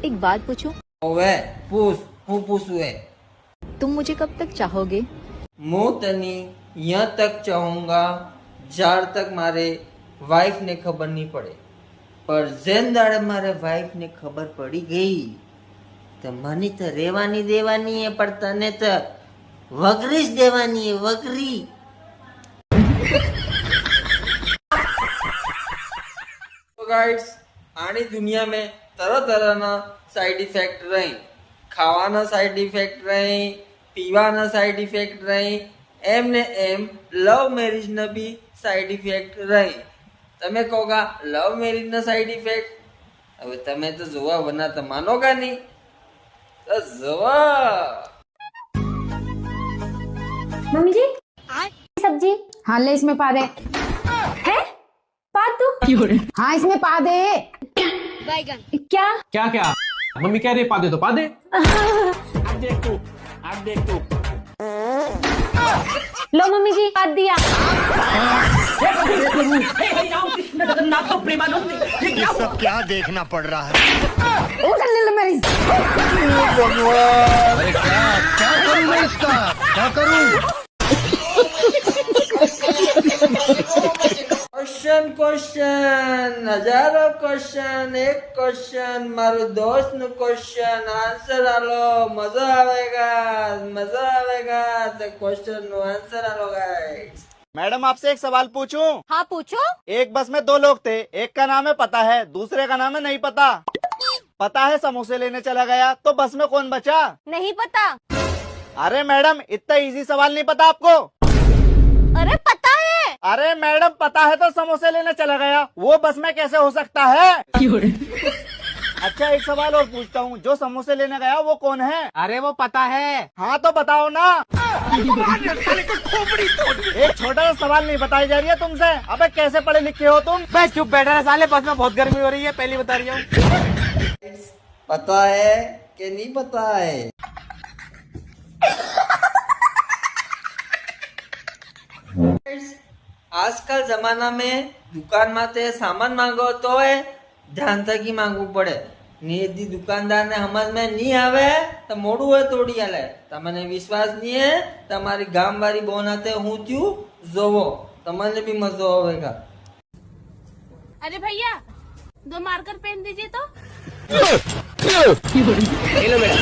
एक बात पूछूं? ओवे पूछ હું પૂછું है तुम मुझे कब तक चाहोगे? હું તને यहाँ तक चाहूंगा જ્યાર तक मारे वाइफ ने खबर नहीं पड़े पर જેન દાડે મારે વાઈફ ને ખબર પડી ગઈ તો મને તો રેવાની દેવાની है पर તને તો વગરી જ દેવાની है વગરી तो गाइस आनी दुनिया में तरह तरह ना साइड इफेक्ट रही खावाना साइड इफेक्ट रही पीवाना साइड इफेक्ट रही एम ने एम लव मैरिज न भी साइड इफेक्ट रही तमे कहोगा लव मैरिज न साइड इफेक्ट હવે તમે તો જોવા વના તો માનોગા નહીં તો જોવા मम्मी जी सब्जी। हाँ ले इसमें पा दे। है पा तू? हाँ इसमें पा दे। क्या? क्या क्या मम्मी कह रही है पा दे तो पा दे। अब देख तू लो मम्मी जी पा दिया। ये सब क्या देखना पड़ रहा है? वो कर ले मेरी। अरे क्या करूं मैं इसका? क्या करूं? क्वेश्चन हजारों क्वेश्चन एक क्वेश्चन मारो दोस्त नु क्वेश्चन आंसर आलो मजा आवेगा तो क्वेश्चन नु आंसर आलो गाइस। मैडम आपसे एक सवाल पूछूं? हाँ पूछो। एक बस में दो लोग थे, एक का नाम है पता है, दूसरे का नाम है नहीं पता। पता है समोसे लेने चला गया तो बस में कौन बचा? नहीं पता। अरे मैडम इतना इजी सवाल नहीं पता आपको? अरे पता है। अरे मैडम पता है तो समोसे लेने चला गया, वो बस में कैसे हो सकता है? अच्छा एक सवाल और पूछता हूँ, जो समोसे लेने गया वो कौन है? अरे वो पता है। हाँ तो बताओ ना। एक छोटा सा सवाल नहीं बताई जा रही है तुमसे। अबे कैसे पढ़े लिखे हो तुम? बस चुप बैठा रहा साले, बस में बहुत गर्मी हो रही है, पहली बता रही हूँ। पता है कि नहीं पता है? आजकल जमाना में दुकान माते सामान मांगो तो है ध्यान थकी मांगू पड़े ने यदि दुकानदार ने समझ में नहीं आवे तो मोड़ू है तोड़ी आले तमने विश्वास नहीं है तमारी गाम वाली बोन आते हूँ थी जोवो तमने भी मजो आवेगा। अरे भैया 2 मार्कर पेन दीजिए तो। ले लो बेटा।